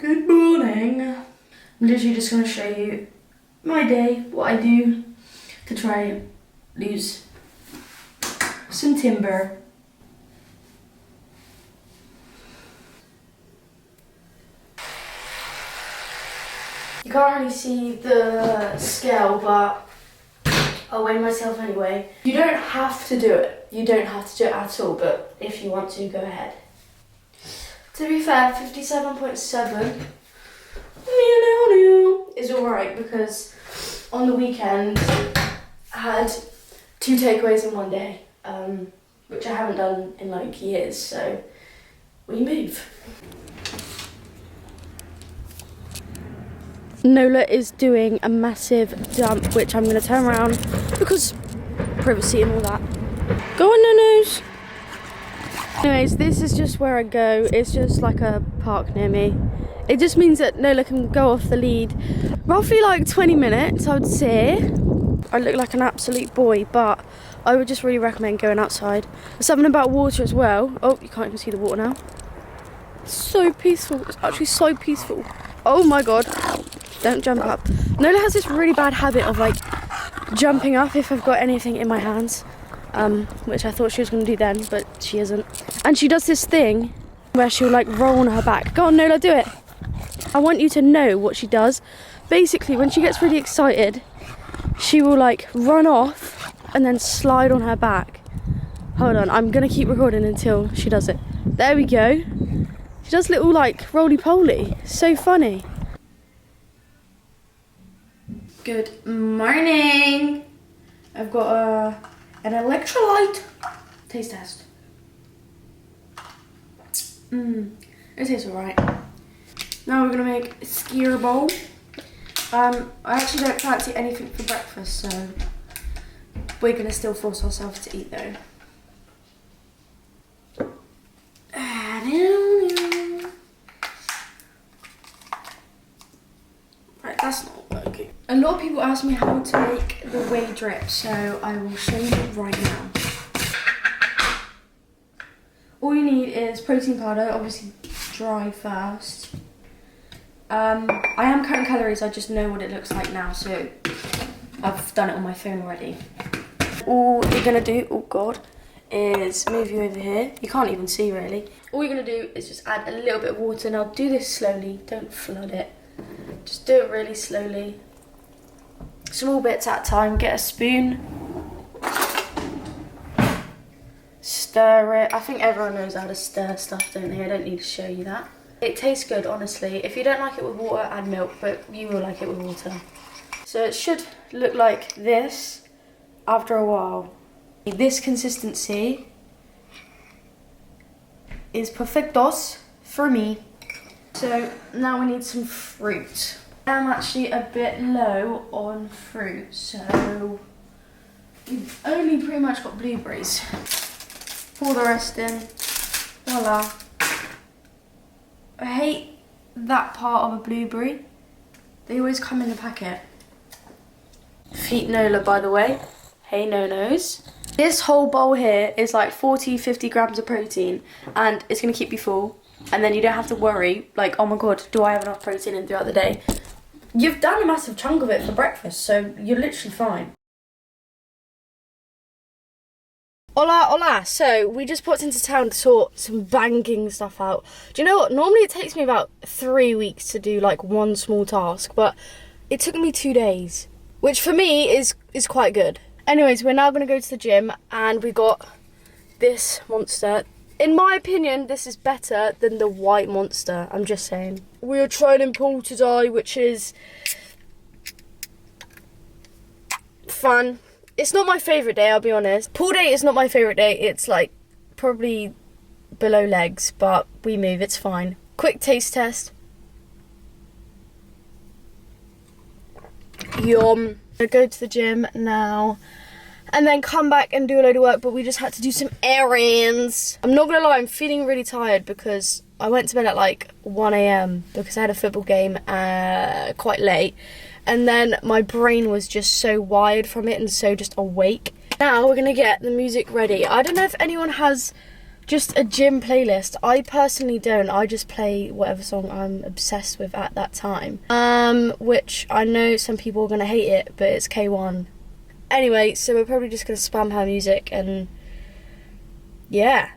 Good morning. I'm literally just going to show you my day, what I do to try and lose some timber. You can't really see the scale, but I'll weigh myself anyway. You don't have to do it. You don't have to do it at all, but if you want to, go ahead. To be fair, 57.7 is alright because on the weekend I had 2 takeaways in one day, which I haven't done in like years, so we move. Nola is doing a massive dump, which I'm going to turn around because privacy and all that. Go on, Nunos. Anyways, this is just where I go. It's just like a park near me. It just means that Nola can go off the lead roughly like 20 minutes, I would say. I look like an absolute boy, but I would just really recommend going outside. There's something about water as well. Oh, you can't even see the water now. It's so peaceful. It's actually so peaceful. Oh my god. Don't jump up. Nola has this really bad habit of like jumping up if I've got anything in my hands. Which I thought she was going to do then, but she isn't. And she does this thing where she'll like roll on her back. Go on, Nola, do it. I want you to know what she does. Basically, when she gets really excited, she will like run off and then slide on her back. Hold on, I'm going to keep recording until she does it. There we go. She does little like roly-poly. So funny. Good morning. I've got an electrolyte taste test. It tastes alright. Now we're gonna make a skier bowl. I actually don't fancy anything for breakfast, so we're gonna still force ourselves to eat though. Right, that's not working. A lot of people ask me how to make the whey drip, so I will show you right now. All you need is protein powder, obviously dry first. I am counting calories, I just know what it looks like now, so I've done it on my phone already. All you're gonna do, oh god, is move you over here. You can't even see really. All you're gonna do is just add a little bit of water. Now do this slowly, don't flood it. Just do it really slowly. Small bits at a time. Get a spoon. Stir it. I think everyone knows how to stir stuff, don't they? I don't need to show you that. It tastes good, honestly. If you don't like it with water, add milk, but you will like it with water. So it should look like this after a while. This consistency is perfectos for me. So now we need some fruit. I'm actually a bit low on fruit, so we've only pretty much got blueberries. Pour the rest in. Voila. I hate that part of a blueberry. They always come in the packet. Feet Nola, by the way. Hey no-nos. This whole bowl here is like 40-50 grams of protein, and it's going to keep you full. And then you don't have to worry, like, oh my god, do I have enough protein in throughout the day? You've done a massive chunk of it for breakfast, so you're literally fine. Hola, hola. So, we just popped into town to sort some banking stuff out. Do you know what? Normally it takes me about 3 weeks to do, like, one small task, but it took me 2 days, which for me is quite good. Anyways, we're now going to go to the gym, and we got this monster. In my opinion, this is better than the white monster, I'm just saying. We are training pool today, which is fun. It's not my favourite day, I'll be honest. Pool day is not my favourite day. It's like probably below legs, but we move, it's fine. Quick taste test. Yum. I go to the gym now and then come back and do a load of work, but we just had to do some errands. I'm not gonna lie, I'm feeling really tired because I went to bed at like 1 AM because I had a football game quite late, and then my brain was just so wired from it and so just awake. Now we're gonna get the music ready. I don't know if anyone has just a gym playlist. I personally don't. I just play whatever song I'm obsessed with at that time. Which I know some people are going to hate it, but it's K1. Anyway, so we're probably just going to spam her music and, yeah,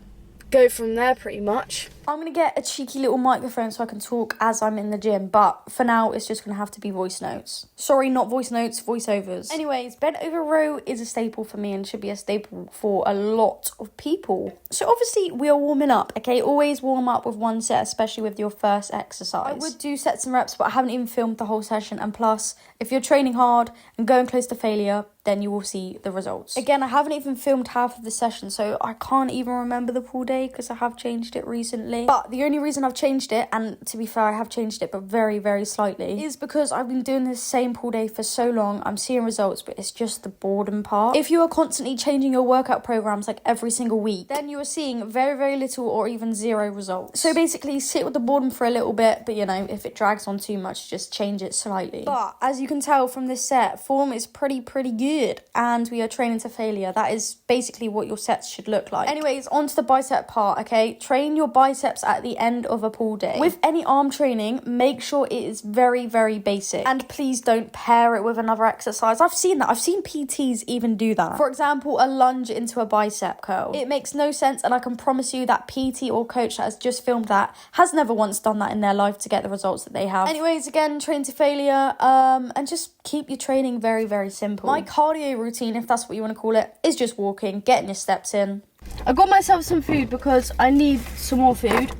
go from there pretty much. I'm going to get a cheeky little microphone so I can talk as I'm in the gym, but for now it's just going to have to be voice notes. Sorry, not voice notes, voiceovers. Anyways, bent over row is a staple for me and should be a staple for a lot of people. So obviously we are warming up, okay? Always warm up with one set, especially with your first exercise. I would do sets and reps, but I haven't even filmed the whole session, and plus, if you're training hard and going close to failure, then you will see the results. Again, I haven't even filmed half of the session, so I can't even remember the full day because I have changed it recently. But the only reason I've changed it, and to be fair, I have changed it, but very, very slightly, is because I've been doing this same pull day for so long. I'm seeing results, but it's just the boredom part. If you are constantly changing your workout programs like every single week, then you are seeing very, very little or even zero results. So basically, sit with the boredom for a little bit, but you know, if it drags on too much, just change it slightly. But as you can tell from this set, form is pretty good, and we are training to failure. That is basically what your sets should look like. Anyways, on to the bicep part, okay? Train your biceps at the end of a pull day. With any arm training, make sure it is very, very basic, and please don't pair it with another exercise. I've seen that. I've seen PTs even do that. For example, a lunge into a bicep curl. It makes no sense, and I can promise you that PT or coach that has just filmed that has never once done that in their life to get the results that they have. Anyways, again, train to failure, and just keep your training very, very simple. My cardio routine, if that's what you want to call it, is just walking, getting your steps in. I got myself some food because I need some more food,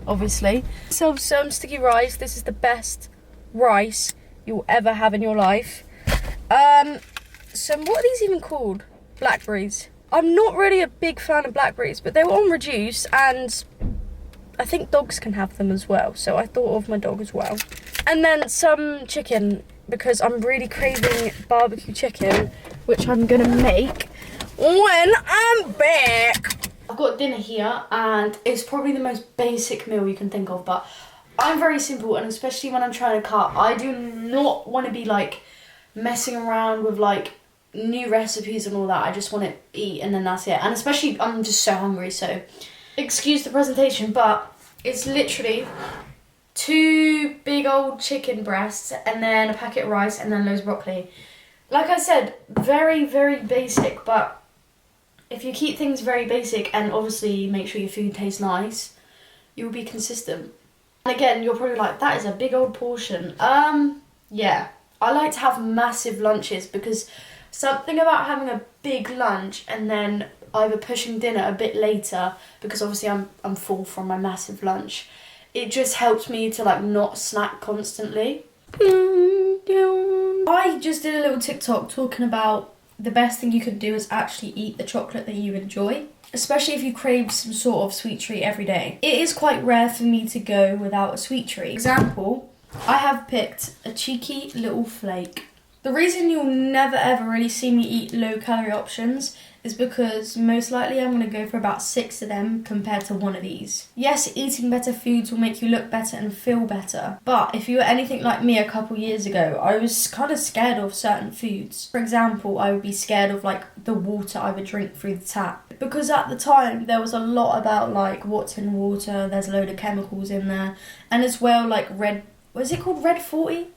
obviously. So some sticky rice. This is the best rice you'll ever have in your life. Some, what are these even called? Blackberries. I'm not really a big fan of blackberries, but they were on reduce, and I think dogs can have them as well, so I thought of my dog as well. And then some chicken, because I'm really craving barbecue chicken, which I'm gonna make when I'm back. I've got dinner here, and it's probably the most basic meal you can think of, but I'm very simple, and especially when I'm trying to cut, I do not want to be like messing around with like new recipes and all that. I just want to eat and then that's it. And especially I'm just so hungry, so excuse the presentation, but it's literally 2 big old chicken breasts and then a packet of rice and then loads of broccoli. Like I said, very, very basic, but if you keep things very basic and obviously make sure your food tastes nice, you'll be consistent. And again, you're probably like, that is a big old portion. Yeah, I like to have massive lunches because something about having a big lunch and then either pushing dinner a bit later, because obviously I'm full from my massive lunch, it just helps me to like not snack constantly. I just did a little TikTok talking about the best thing you could do is actually eat the chocolate that you enjoy, especially if you crave some sort of sweet treat every day. It is quite rare for me to go without a sweet treat. Example, I have picked a cheeky little flake. The reason you'll never ever really see me eat low calorie options is because most likely I'm going to go for about 6 of them compared to 1 of these. Yes, eating better foods will make you look better and feel better, but if you were anything like me a couple years ago, I was kind of scared of certain foods. For example, I would be scared of like the water I would drink through the tap, because at the time there was a lot about like what's in water, there's a load of chemicals in there, and as well like red, what is it called, Red 40?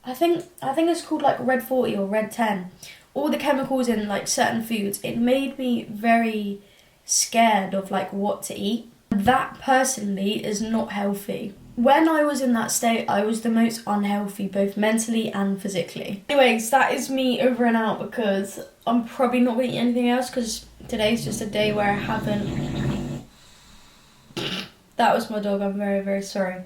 I think it's called like Red 40 or Red 10. All the chemicals in like certain foods, it made me very scared of like what to eat. That personally is not healthy. When I was in that state, I was the most unhealthy, both mentally and physically. Anyways, that is me over and out, because I'm probably not going to eat anything else because today's just a day where I haven't... That was my dog, I'm very, very sorry.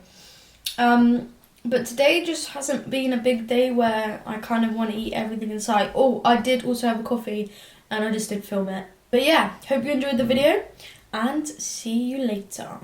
But today just hasn't been a big day where I kind of want to eat everything in sight. Oh, I did also have a coffee and I just did film it. But yeah, hope you enjoyed the video and see you later.